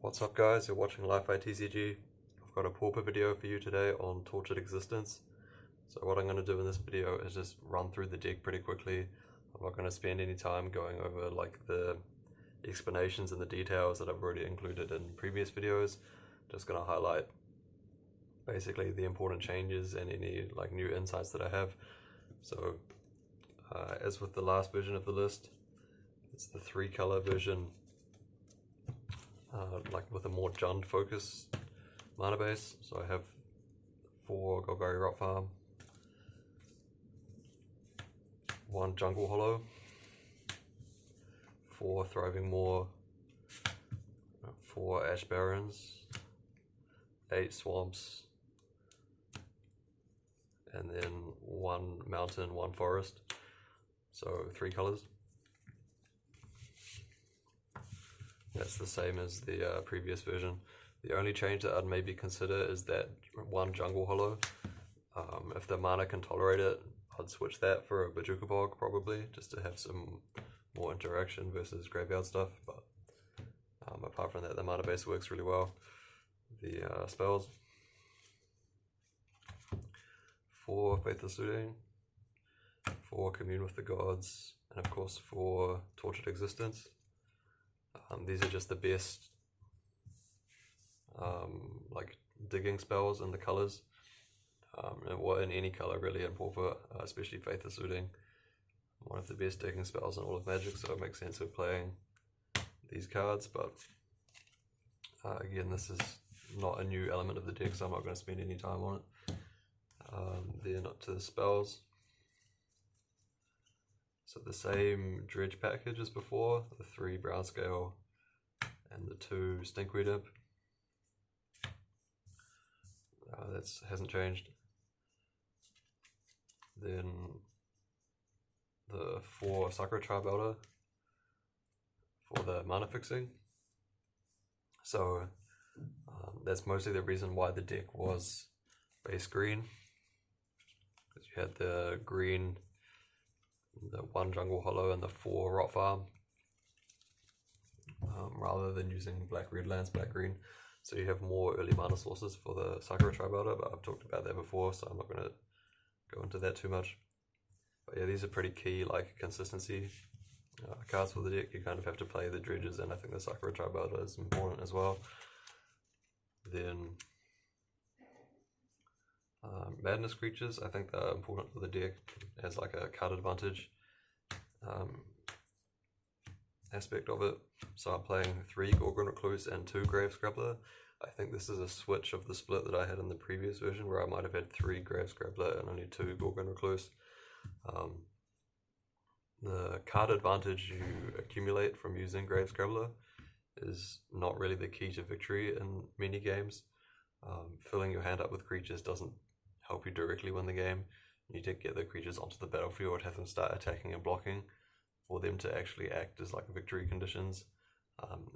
What's up guys, you're watching LifeITCG. I've got a Pauper video for you today on Tortured Existence. So what I'm going to do in this video is just run through the deck pretty quickly. I'm not going to spend any time going over like the explanations and the details that I've already included in previous videos. Just going to highlight basically the important changes and any like new insights that I have. So as with the last version of the list, it's the 3-color version. Like with a more Jund focus mana base. So I have 4 Golgari Rot Farm, 1 Jungle Hollow, 4 Thriving Moor, 4 Ash Barrens, 8 Swamps, and then 1 Mountain, 1 Forest. So 3 colors. That's the same as the previous version. The only change that I'd maybe consider is that 1 Jungle Hollow. If the mana can tolerate it, I'd switch that for a Bojuka Bog probably, just to have some more interaction versus graveyard stuff. But apart from that, the mana base works really well. The spells: 4 Faithless Looting, 4 Commune with the Gods, and of course 4 Tortured Existence. These are just the best like digging spells in the colors, or in any color really in Pauper, especially Faithless Looting. One of the best digging spells in all of Magic, so it makes sense of playing these cards. But again, this is not a new element of the deck, so I'm not going to spend any time on it. Then up to the spells. So the same Dredge package as before, the 3 Brownscale and the 2 Stinkweed Imp. That hasn't changed. Then the 4 Sakura-Tribe Elder for the mana fixing. So that's mostly the reason why the deck was base green, because you had the green, the 1 Jungle Hollow and the 4 Rot Farm, rather than using black-red lands, black-green. So you have more early mana sources for the Sakura-Tribe Elder, but I've talked about that before, so I'm not going to go into that too much. But yeah, these are pretty key like consistency cards for the deck. You kind of have to play the Dredges, and I think the Sakura-Tribe Elder is important as well. Then Madness creatures, I think they're important for the deck as like a card advantage aspect of it. So I'm playing 3 Gorgon Recluse and 2 Grave Scrabbler. I think this is a switch of the split that I had in the previous version, where I might have had 3 Grave Scrabbler and only 2 Gorgon Recluse. The card advantage you accumulate from using Grave Scrabbler is not really the key to victory in many games. Filling your hand up with creatures doesn't help you directly win the game. You need to get the creatures onto the battlefield, have them start attacking and blocking for them to actually act as like victory conditions.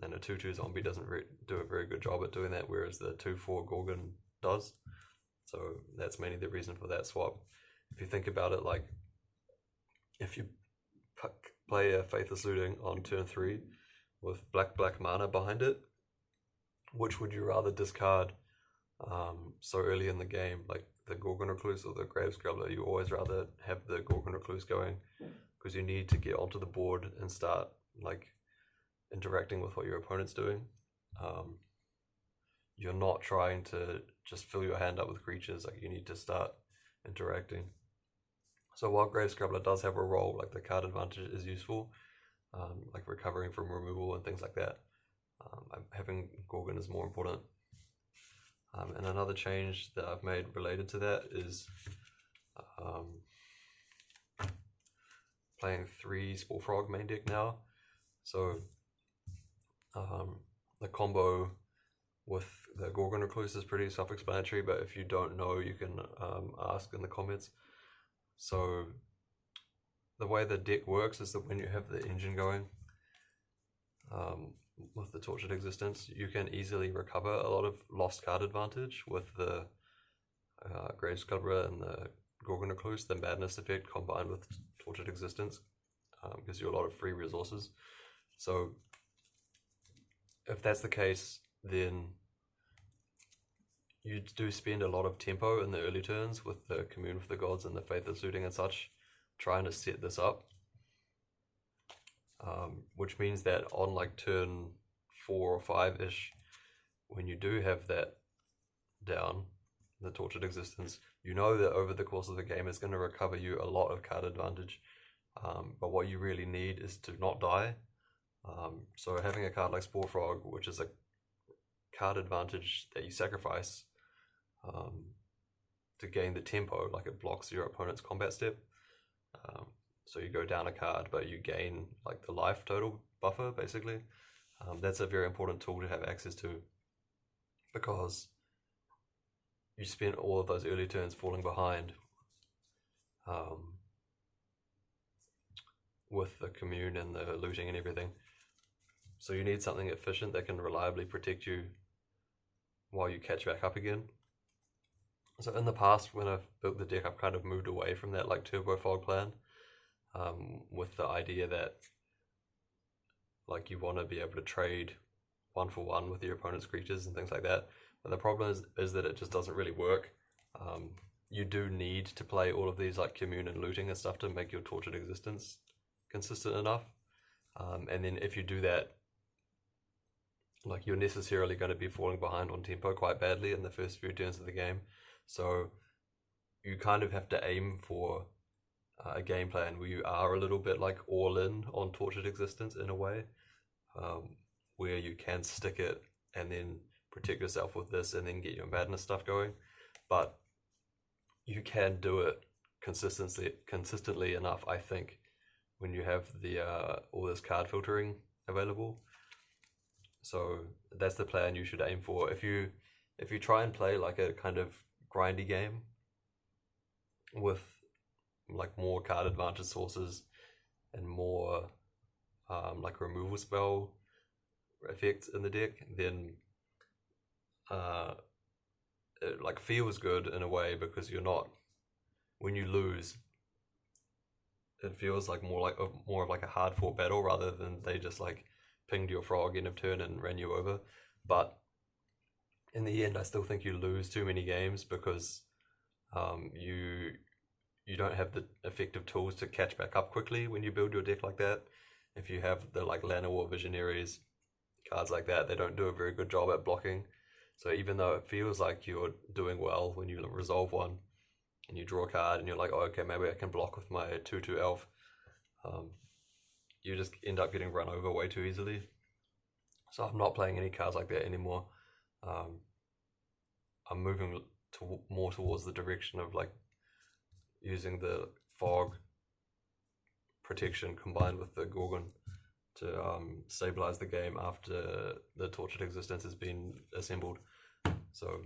And a 2/2 zombie doesn't do a very good job at doing that, whereas the 2/4 Gorgon does. So that's mainly the reason for that swap. If you think about it, like if you play a Faithless Looting on turn 3 with black mana behind it, which would you rather discard so early in the game, like the Gorgon Recluse or the Grave Scrabbler? You always rather have the Gorgon Recluse going, because you need to get onto the board and start like interacting with what your opponent's doing. You're not trying to just fill your hand up with creatures, like you need to start interacting. So while Grave Scrabbler does have a role, like the card advantage is useful, like recovering from removal and things like that, having Gorgon is more important. And another change that I've made related to that is playing 3 Spore Frog main deck now. So the combo with the Gorgon Recluse is pretty self-explanatory, but if you don't know, you can ask in the comments. So the way the deck works is that when you have the engine going with the Tortured Existence, you can easily recover a lot of lost card advantage with the Grave Scrabbler and the Gorgon Recluse. The Madness effect combined with Tortured Existence gives you a lot of free resources. So if that's the case, then you do spend a lot of tempo in the early turns with the Commune with the Gods and the Faithless Looting and such, trying to set this up. Which means that on like turn 4 or 5-ish, when you do have that down, the Tortured Existence, you know that over the course of the game it's going to recover you a lot of card advantage. But what you really need is to not die. So having a card like Spore Frog, which is a card advantage that you sacrifice to gain the tempo, like it blocks your opponent's combat step. So you go down a card, but you gain like the life total buffer, basically. That's a very important tool to have access to, because you spend all of those early turns falling behind with the Commune and the looting and everything. So you need something efficient that can reliably protect you while you catch back up again. So in the past, when I've built the deck, I've kind of moved away from that like Turbo Fog plan, with the idea that like you want to be able to trade 1-for-1 with your opponent's creatures and things like that. And the problem is that it just doesn't really work. You do need to play all of these like Commune and looting and stuff to make your Tortured Existence consistent enough. And then if you do that, like you're necessarily going to be falling behind on tempo quite badly in the first few turns of the game. So you kind of have to aim for a game plan where you are a little bit like all in on Tortured Existence in a way, where you can stick it and then protect yourself with this and then get your madness stuff going. But you can do it consistently enough, I think, when you have the all this card filtering available. So that's the plan you should aim for. If you try and play like a kind of grindy game with like more card advantage sources and more like removal spell effects in the deck, then it like feels good in a way, because you're not, when you lose, it feels like more of like a hard fought battle rather than they just like pinged your frog end of turn and ran you over. But in the end, I still think you lose too many games because you don't have the effective tools to catch back up quickly when you build your deck like that. If you have the like Llanowar Visionaries, cards like that, they don't do a very good job at blocking. So even though it feels like you're doing well when you resolve one and you draw a card and you're like, oh, okay, maybe I can block with my 2/2 elf, you just end up getting run over way too easily. So I'm not playing any cards like that anymore. I'm moving more towards the direction of like using the fog protection combined with the Gorgon to stabilize the game after the Tortured Existence has been assembled. So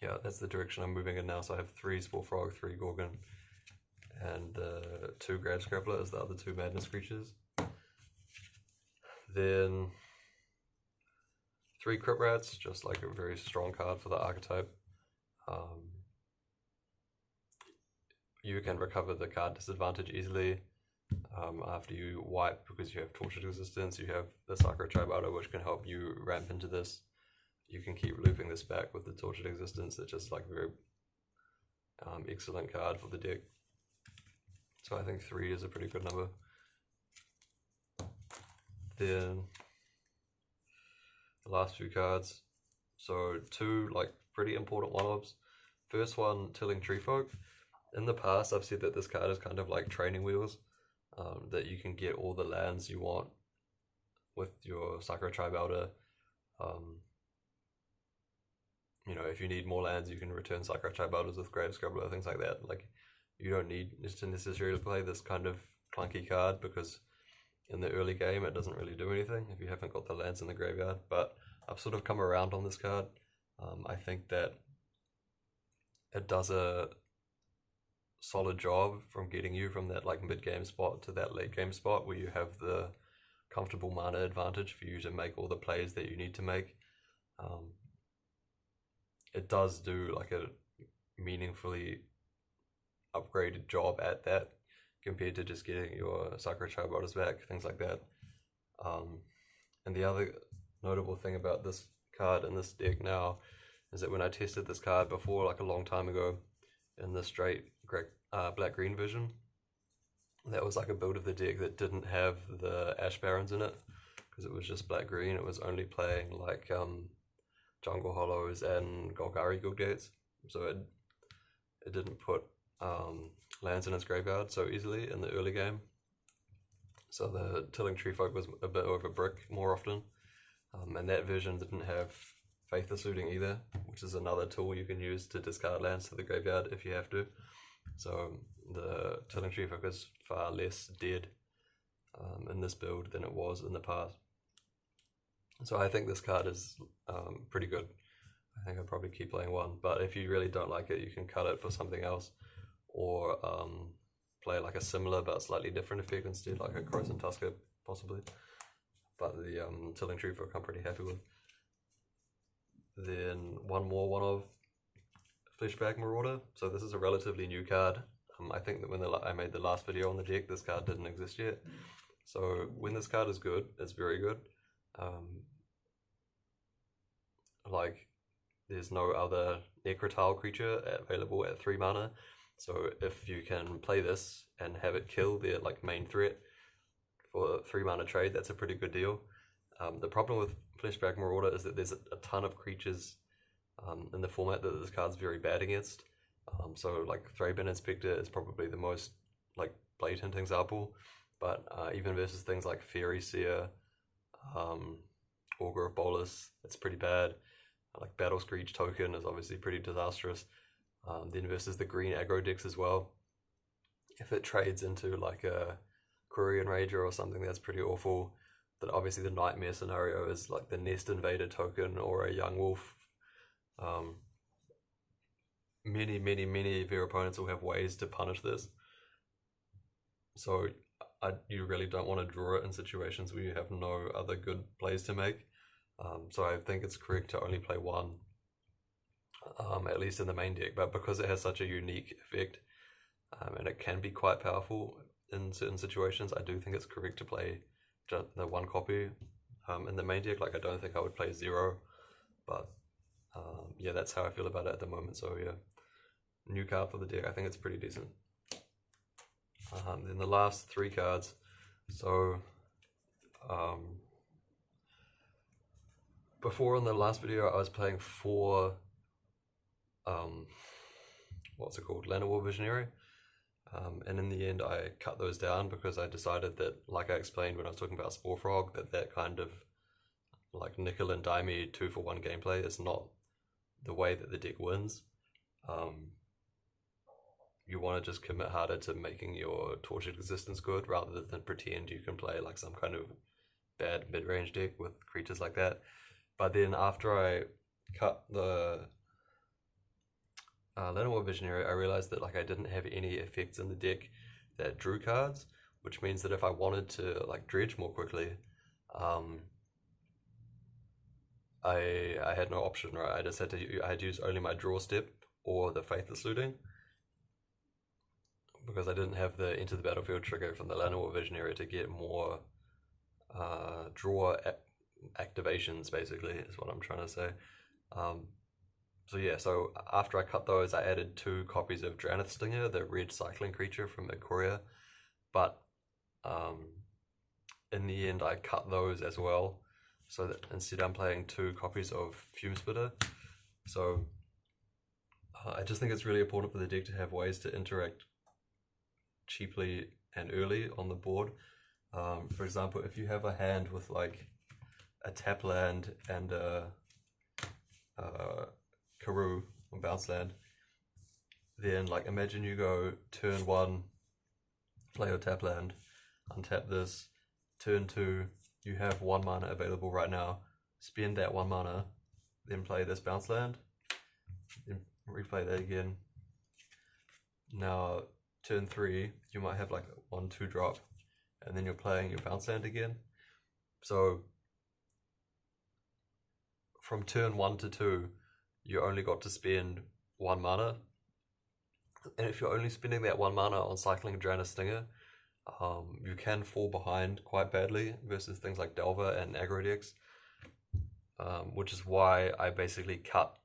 yeah, that's the direction I'm moving in now. So I have 3 Spore Frog, 3 Gorgon, and 2 Grave Scrabbler as the other 2 madness creatures. Then 3 Crypt Rats, just like a very strong card for the archetype. You can recover the card disadvantage easily after you wipe, because you have Tortured Existence. You have the Sakura-Tribe Elder, which can help you ramp into this. You can keep looping this back with the Tortured Existence. It's just like a very excellent card for the deck. So I think 3 is a pretty good number. Then the last 2 cards. So 2 like pretty important one-offs. First one, Tilling Treefolk. In the past, I've said that this card is kind of like training wheels, that you can get all the lands you want with your Sakura-Tribe Elder. You know, if you need more lands, you can return Sakura-Tribe Elders with Grave Scrabbler, things like that. Like, you don't need to necessarily play this kind of clunky card, because in the early game it doesn't really do anything if you haven't got the lands in the graveyard. But I've sort of come around on this card. I think that it does a solid job from getting you from that like mid-game spot to that late-game spot where you have the comfortable mana advantage for you to make all the plays that you need to make. It does do like a meaningfully upgraded job at that compared to just getting your Sakura-Tribe Elders back, things like that. And the other notable thing about this card in this deck now is that when I tested this card before, like a long time ago, in the straight black-green version, that was like a build of the deck that didn't have the Ash Barrens in it, because it was just black-green. It was only playing like Jungle Hollows and Golgari Gates, so it didn't put lands in its graveyard so easily in the early game. So the Tilling Treefolk was a bit of a brick more often, and that version didn't have Faithless Looting either, which is another tool you can use to discard lands to the graveyard if you have to. So the Tilling Treefolk is far less dead in this build than it was in the past. So I think this card is pretty good. I think I'll probably keep playing one, but if you really don't like it, you can cut it for something else, or play like a similar but slightly different effect instead, like a Croson Tusker possibly. But the Tilling Treefolk I'm pretty happy with. Then one of Fleshbag Marauder. So this is a relatively new card. I think that when I made the last video on the deck, this card didn't exist yet. So when this card is good, it's very good. Like there's no other Necrotile creature available at 3 mana. So if you can play this and have it kill their like main threat for a 3 mana trade, that's a pretty good deal. The problem with Fleshbag Marauder is that there's a ton of creatures in the format that this card's very bad against. So like Thraben Inspector is probably the most like blatant example, but even versus things like Fairy Seer, Augur of Bolus, it's pretty bad. Like Battle Screech Token is obviously pretty disastrous. Then versus the green aggro decks as well, if it trades into like a Quirion Rager or something, that's pretty awful. But obviously the nightmare scenario is like the Nest Invader token or a Young Wolf. Many of your opponents will have ways to punish this. So you really don't want to draw it in situations where you have no other good plays to make. So I think it's correct to only play one, at least in the main deck. But because it has such a unique effect, and it can be quite powerful in certain situations, I do think it's correct to play just the one copy in the main deck. Like I don't think I would play 0, but yeah, that's how I feel about it at the moment. So yeah, new card for the deck. I think it's pretty decent. Then the last 3 cards. So before in the last video I was playing 4 what's it called, Llanowar Visionary, and in the end I cut those down because I decided that, like I explained when I was talking about Spore Frog, that kind of like nickel and dimey 2-for-1 gameplay is not the way that the deck wins. You want to just commit harder to making your Tortured Existence good rather than pretend you can play like some kind of bad mid-range deck with creatures like that. But then after I cut the Llanowar Visionary, I realized that like I didn't have any effects in the deck that drew cards, which means that if I wanted to like dredge more quickly, I had no option, right? I just had to use only my draw step or the Faithless Looting, because I didn't have the Enter the Battlefield trigger from the Llanowar Visionary to get more draw activations, basically, is what I'm trying to say. So yeah, so after I cut those, I added 2 copies of Drannith Stinger, the red cycling creature from Ikoria, but in the end I cut those as well, so that instead I'm playing 2 copies of Fume Spitter. So I just think it's really important for the deck to have ways to interact cheaply and early on the board. For example, if you have a hand with like a tap land and a Karoo or bounce land, then like imagine you go turn 1, play your tap land, untap this, turn 2, you have 1 mana available right now, spend that 1 mana, then play this bounce land, then replay that again. Now turn 3, you might have like 1/2 drop, and then you're playing your bounce land again. So from turn 1 to 2, you only got to spend 1 mana, and if you're only spending that 1 mana on cycling Drannith Stinger, you can fall behind quite badly versus things like Delver and aggro decks. which is why I basically cut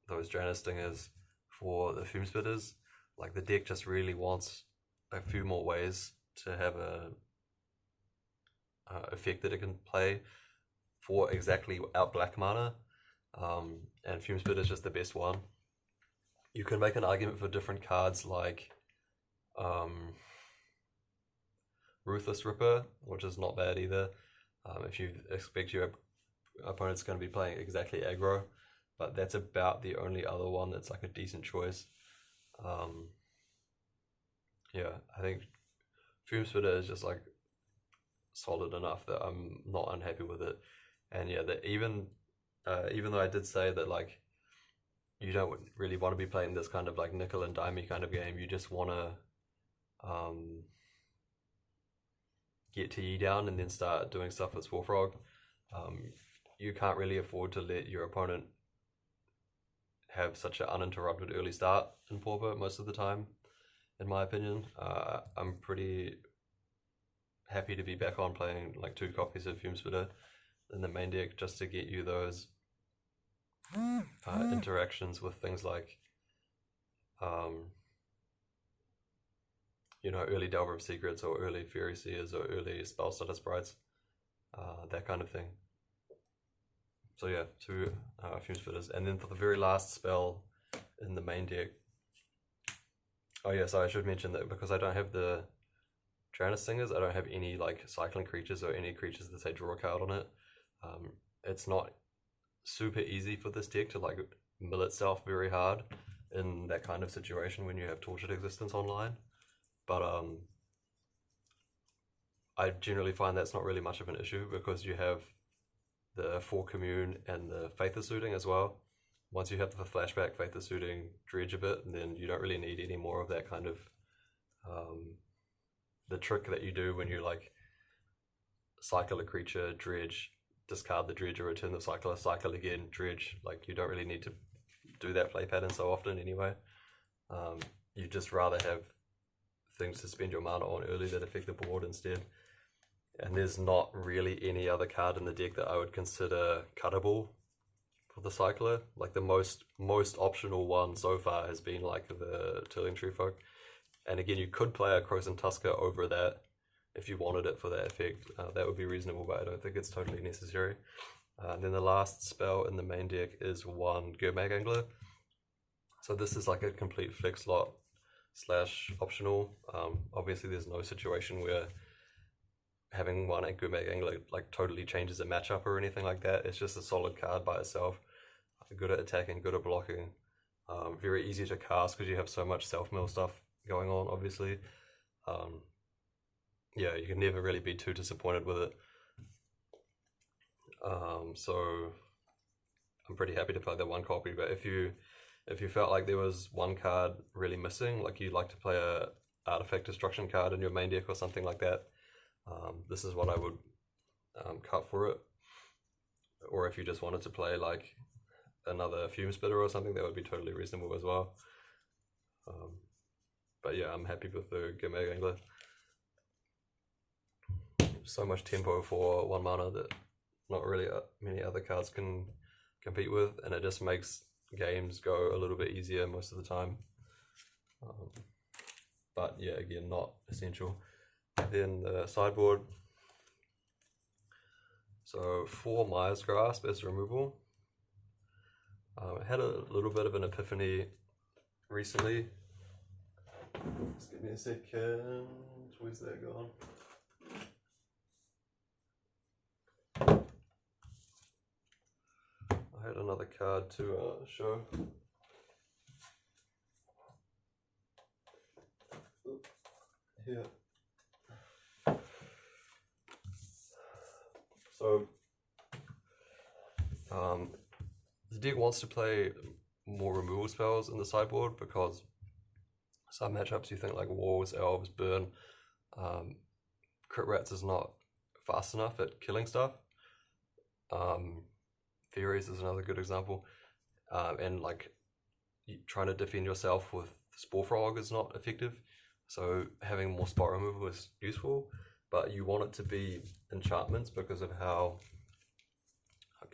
those Draenei Stingers for the Fume Spitters. Like, the deck just really wants a few more ways to have a effect that it can play for exactly out black mana, and Fume Spitter is just the best one. You can make an argument for different cards like Ruthless Ripper, which is not bad either, if you expect your opponent's going to be playing exactly aggro, but that's about the only other one that's like a decent choice. Yeah, I think Fume Spitter is just like solid enough that I'm not unhappy with it. And yeah, that even though I did say that like you don't really want to be playing this kind of like nickel and dimey kind of game, you just want to get TE down and then start doing stuff with Spore Frog. You can't really afford to let your opponent have such an uninterrupted early start in Pauper most of the time, in my opinion. I'm pretty happy to be back on playing like 2 copies of Fume Spitter in the main deck just to get you those interactions with things like early Delver of Secrets or early Fury Seers or early Spell Stutter Sprites, that kind of thing. So yeah, 2 Fume Spitters. And then for the very last spell in the main deck, oh yeah, so I should mention that because I don't have the Draenei Stingers, I don't have any like cycling creatures or any creatures that say draw a card on it. It's not super easy for this deck to like mill itself very hard in that kind of situation when you have Tortured Existence online. But I generally find that's not really much of an issue because you have the 4 Commune and the Faithless Looting as well. Once you have the flashback Faithless Looting, Dredge a bit, and then you don't really need any more of that kind of the trick that you do when you like cycle a creature, Dredge, discard the Dredge or return the cycler, cycle again, Dredge. Like, you don't really need to do that play pattern so often anyway. You just rather have things to spend your mana on early that affect the board instead. And there's not really any other card in the deck that I would consider cuttable for the cycler. Like, the most optional one so far has been like the Tilling Treefolk. And again, you could play a Krosan Tusker over that if you wanted it for that effect. That would be reasonable, but I don't think it's totally necessary. And then the last spell in the main deck is 1 Gurmag Angler. So this is like a complete flex slot / optional. Obviously there's no situation where having 1 Gurmag Angler like totally changes a matchup or anything like that. It's just a solid card by itself. Good at attacking, good at blocking. Very easy to cast because you have so much self-mill stuff going on, obviously. Yeah, you can never really be too disappointed with it. So I'm pretty happy to play that 1 copy, but if you felt like there was 1 card really missing, like you'd like to play a artifact destruction card in your main deck or something like that, this is what I would cut for it. Or if you just wanted to play like another Fume Spitter or something, that would be totally reasonable as well. But yeah, I'm happy with the Gurmag Angler. So much tempo for 1 mana that not really many other cards can compete with, and it just makes games go a little bit easier most of the time. But yeah, again, not essential. Then the sideboard. So 4 Mire's Grasp as removal. I had a little bit of an epiphany recently. Just give me a second. Where's that gone? I had another card to show. Here. So, the deck wants to play more removal spells in the sideboard because some matchups you think like Walls, Elves, Burn, Crypt Rats is not fast enough at killing stuff. Fairies is another good example, and like trying to defend yourself with Spore Frog is not effective, so having more spot removal is useful, but you want it to be enchantments because of how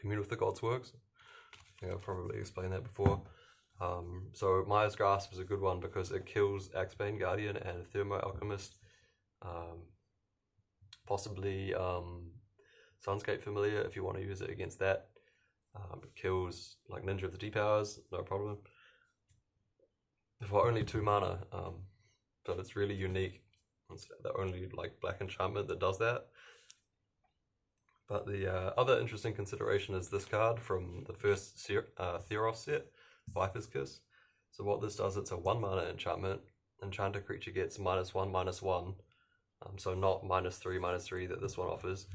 Commune with the Gods works. I think I've probably explained that before. So Mire's Grasp is a good one because it kills Axebane Guardian and Thermo Alchemist. Possibly Sunscape Familiar if you want to use it against that. It kills like Ninja of the Deep Hours, no problem. For only 2 mana, but it's really unique. It's the only like black enchantment that does that. But the other interesting consideration is this card from the first Theros set, Viper's Kiss. So what this does, it's a 1 mana enchantment. Enchanted creature gets -1/-1. So not -3/-3 that this one offers.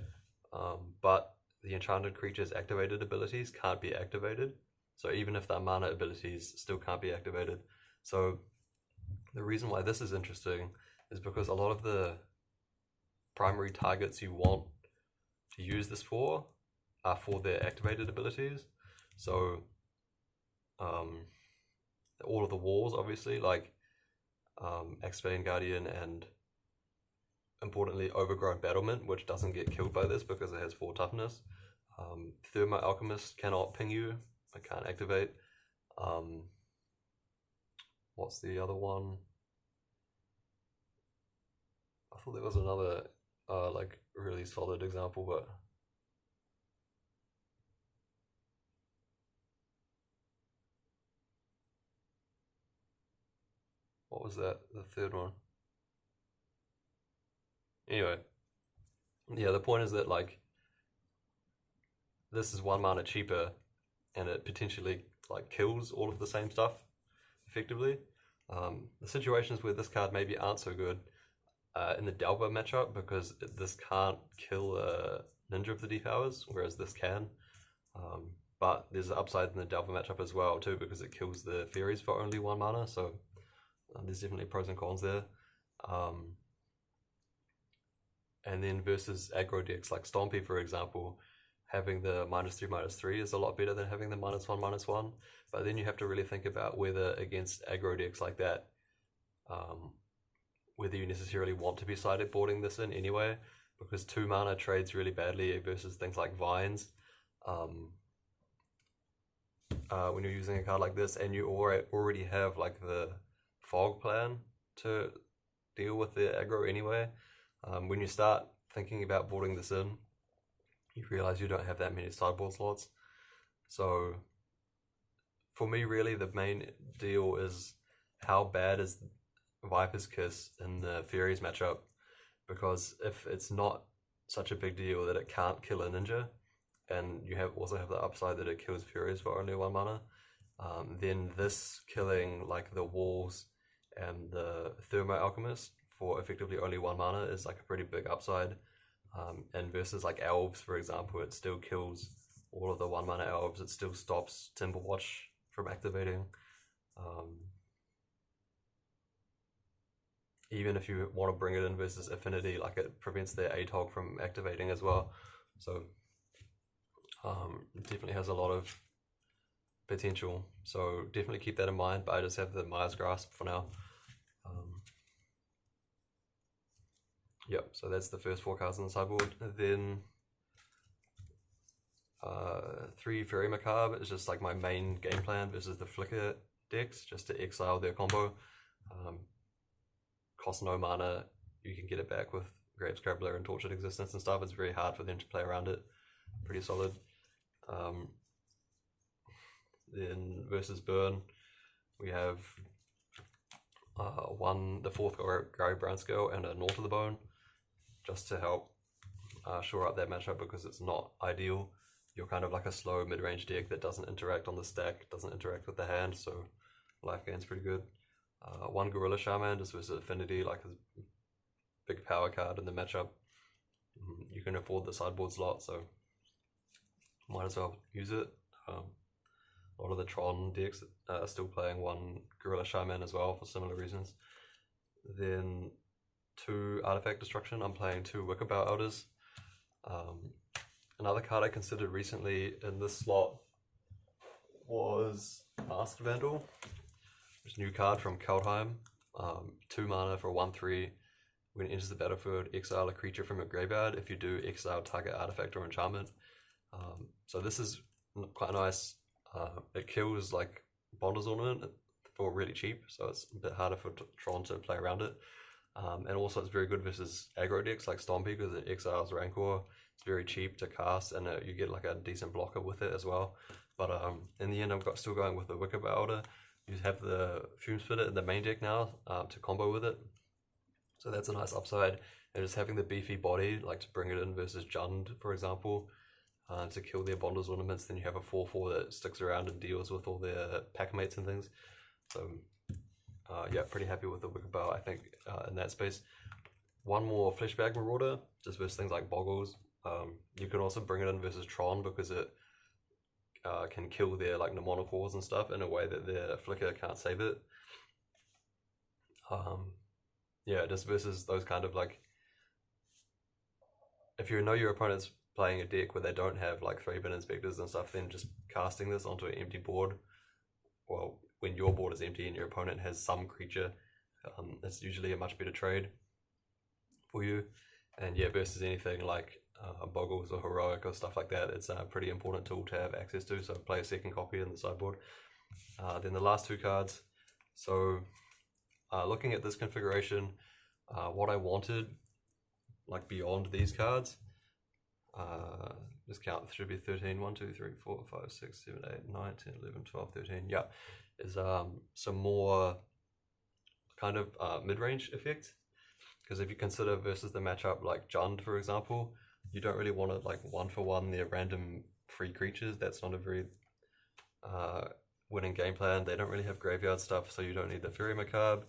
But the enchanted creature's activated abilities can't be activated. So even if their mana abilities still can't be activated. So the reason why this is interesting is because a lot of the primary targets you want to use this for are for their activated abilities. So all of the walls, obviously, like Axebane Guardian and importantly Overgrown Battlement, which doesn't get killed by this because it has 4 toughness. Thermo Alchemist cannot ping you, it can't activate. What's the other one? I thought there was another like really solid example, but what was that? The third one. Anyway, yeah, the point is that like this is 1 mana cheaper, and it potentially like kills all of the same stuff effectively. The situations where this card maybe aren't so good in the Delver matchup, because this can't kill Ninja of the Deep Hours, whereas this can. But there's an upside in the Delver matchup as well too, because it kills the fairies for only 1 mana. So there's definitely pros and cons there. And then versus aggro decks like Stompy, for example, having the -3/-3 is a lot better than having the -1/-1. But then you have to really think about whether against aggro decks like that, whether you necessarily want to be sideboarding this in anyway, because 2 mana trades really badly versus things like Vines. When you're using a card like this and you already have like the Fog plan to deal with the aggro anyway, when you start thinking about boarding this in, you realize you don't have that many sideboard slots. So for me, really, the main deal is how bad is Viper's Kiss in the Fairies matchup, because if it's not such a big deal that it can't kill a ninja, and you also have the upside that it kills Fairies for only 1 mana, then this killing like the walls and the Thermo Alchemist for effectively only 1 mana is like a pretty big upside. And versus like Elves, for example, it still kills all of the 1 mana Elves, it still stops Timberwatch from activating. Even if you want to bring it in versus Affinity, like it prevents their ATOG from activating as well. So it definitely has a lot of potential. So definitely keep that in mind, but I just have the Mire's Grasp for now. Yep, so that's the first 4 cards on the sideboard. And then 3 Faerie Macabre is just like my main game plan versus the Flicker decks, just to exile their combo. Cost no mana, you can get it back with Grave Scrabbler and Tortured Existence and stuff. It's very hard for them to play around it. Pretty solid. Then versus Burn, we have the 4th Golgari Brownscale and a Gnaw to the Bone, just to help shore up that matchup, because it's not ideal. You're kind of like a slow mid-range deck that doesn't interact on the stack, doesn't interact with the hand, so life gain's pretty good. 1 Gorilla Shaman just versus Affinity, like a big power card in the matchup. You can afford the sideboard slot, so might as well use it. A lot of the Tron decks are still playing 1 Gorilla Shaman as well for similar reasons. Then 2 Artifact Destruction, I'm playing 2 Wickerbough Elders. Another card I considered recently in this slot was Masked Vandal. There's a new card from Kaldheim. 2 mana for 1/3. When it enters the battlefield, exile a creature from your graveyard. If you do, exile target artifact or enchantment. So this is quite nice. It kills like Bonder's Ornament for really cheap, so it's a bit harder for Tron to play around it. And also it's very good versus aggro decks like Stompy because it exiles Rancor. It's very cheap to cast, and you get like a decent blocker with it as well. But in the end, I'm still going with the Wickerbough Elder. You have the Fume Spitter in the main deck now to combo with it. So that's a nice upside. And just having the beefy body, like to bring it in versus Jund, for example, to kill their Bonder's Ornaments. Then you have a 4/4 that sticks around and deals with all their pack mates and things. So yeah, pretty happy with the Wickerbough, I think, in that space. One more Fleshbag Marauder, just versus things like Boggles. You can also bring it in versus Tron because it can kill their like mnemonic and stuff in a way that their Flicker can't save it. Yeah, just versus those kind of like, if you know your opponent's playing a deck where they don't have like 3-bin inspectors and stuff, then just casting this onto an empty board, well, when your board is empty and your opponent has some creature, it's usually a much better trade for you. And yeah, versus anything like Boggles or Heroic or stuff like that, it's a pretty important tool to have access to, so play a second copy in the sideboard. Then the last two cards. So looking at this configuration, what I wanted, like beyond these cards, just count, should be 13, 1, 2, 3, 4, 5, 6, 7, 8, 9, 10, 11, 12, 13, yeah, is some more kind of mid-range effect. Because if you consider versus the matchup like Jund, for example, you don't really want to like 1-for-1 their random free creatures. That's not a very winning game plan. They don't really have graveyard stuff, so you don't need the Faerie Macabre.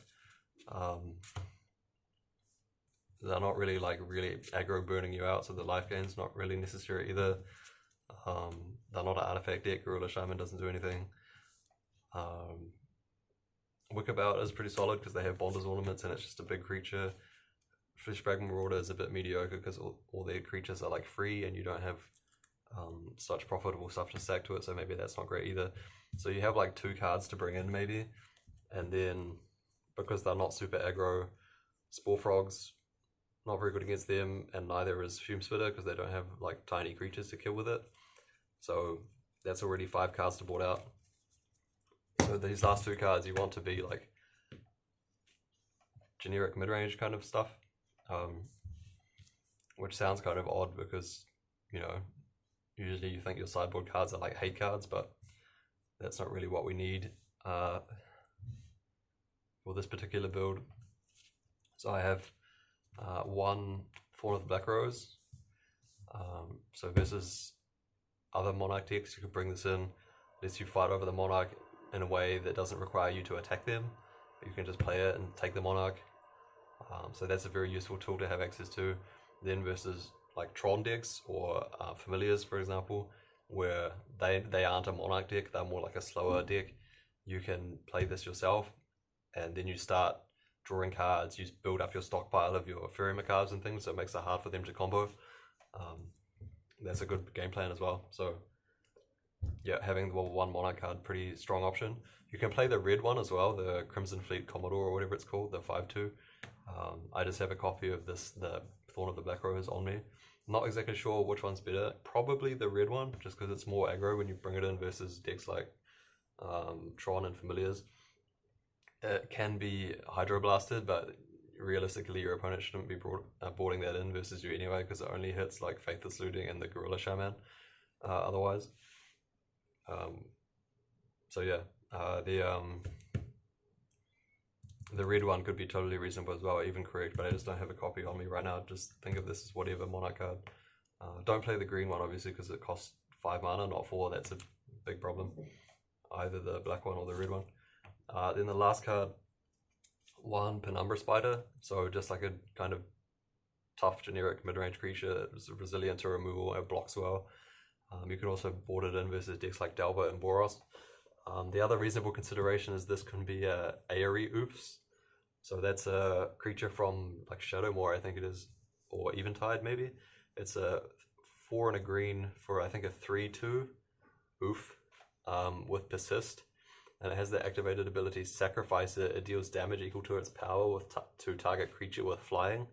They're not really like really aggro burning you out, so the life gain's not really necessary either. They're not an artifact deck. Gorilla Shaman doesn't do anything. Wickerbough Elder is pretty solid because they have Bonder's Ornaments and it's just a big creature. Fleshbag Marauder is a bit mediocre because all their creatures are like free and you don't have such profitable stuff to stack to it, so maybe that's not great either. So you have like 2 cards to bring in maybe, and then because they're not super aggro, Spore Frog's not very good against them, and neither is Fume Spitter because they don't have like tiny creatures to kill with it. So that's already 5 cards to board out. So these last 2 cards you want to be like generic mid-range kind of stuff, which sounds kind of odd because, you know, usually you think your sideboard cards are like hate cards, but that's not really what we need for this particular build. So I have 1 Thorn of the Black Rose. So versus other Monarch decks, you could bring this in, lets you fight over the Monarch in a way that doesn't require you to attack them. You can just play it and take the Monarch. So that's a very useful tool to have access to. Then versus like Tron decks or Familiars, for example, where they aren't a Monarch deck, they're more like a slower deck, you can play this yourself, and then you start drawing cards, you build up your stockpile of your Faerie Macabres and things, so it makes it hard for them to combo. That's a good game plan as well. So yeah, having the 1 Monarch card, pretty strong option. You can play the red one as well, the Crimson Fleet Commodore or whatever it's called, the 5/2. I just have a copy of this, the Thorn of the Black Rose on me. Not exactly sure which one's better. Probably the red one, just because it's more aggro when you bring it in versus decks like Tron and Familiars. It can be hydroblasted, but realistically your opponent shouldn't be boarding that in versus you anyway, because it only hits like Faithless Looting and the Gorilla Shaman otherwise. So yeah, the red one could be totally reasonable as well, even correct, but I just don't have a copy on me right now. Just think of this as whatever Monarch card. Don't play the green one obviously because it costs 5 mana, not 4. That's a big problem. Either the black one or the red one. Then the last card, 1 Penumbra Spider. So just like a kind of tough generic mid-range creature. It's resilient to removal, it blocks well. You can also board it in versus decks like Delver and Boros. The other reasonable consideration is this can be a Aerie Ouphes. So that's a creature from like Shadowmoor, I think it is, or Eventide maybe. It's a 4 and a green for I think a 3/2 Ouphe with Persist. And it has the activated ability, sacrifice it, it deals damage equal to its power to target creature with flying.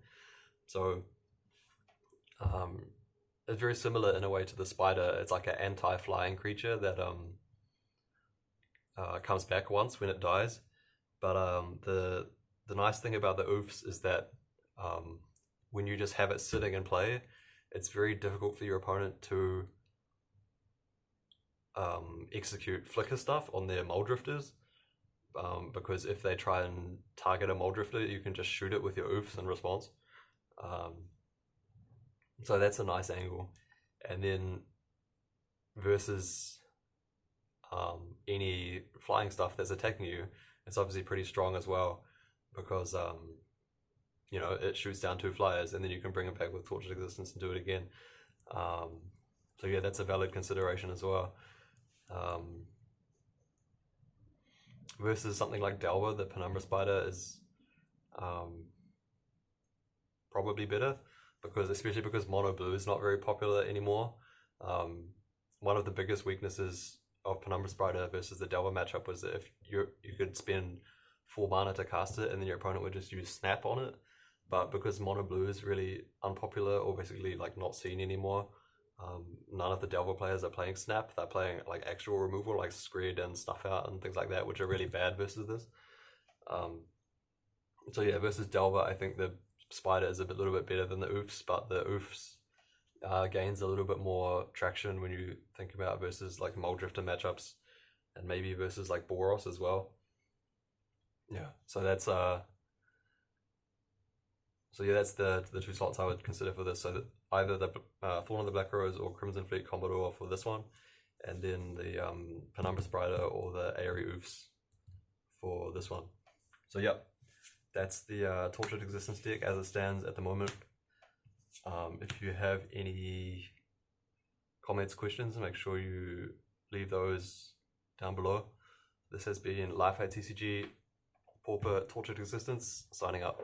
So it's very similar in a way to the spider. It's like an anti-flying creature that comes back once when it dies. But the nice thing about the Ouphes is that when you just have it sitting in play, it's very difficult for your opponent to execute flicker stuff on their mole drifters. Because if they try and target a mole drifter, you can just shoot it with your Ouphes in response. So that's a nice angle. And then versus any flying stuff that's attacking you, it's obviously pretty strong as well, because you know, it shoots down 2 flyers and then you can bring it back with Tortured Existence and do it again. So yeah, that's a valid consideration as well. Versus something like Delver, the Penumbra Spider is probably better, especially because mono blue is not very popular anymore. One of the biggest weaknesses of Penumbra Spider versus the Delver matchup was that if you could spend 4 mana to cast it and then your opponent would just use Snap on it. But because mono blue is really unpopular or basically like not seen anymore, none of the Delver players are playing Snap. They're playing like actual removal, like Scred and Stuff Out and things like that, which are really bad versus this. So yeah, versus Delver, I think the Spider is a little bit better than the Ouphes, but the Ouphes gains a little bit more traction when you think about versus like Mole Drifter matchups, and maybe versus like Boros as well. Yeah, so that's that's the 2 slots I would consider for this. So either the Thorn of the Black Rose or Crimson Fleet Commodore for this one, and then the Penumbra Spider or the Aerie Ouphes for this one. So yep, that's the Tortured Existence deck as it stands at the moment. If you have any comments, questions, make sure you leave those down below. This has been Life at TCG, Pauper, Tortured Existence, signing up.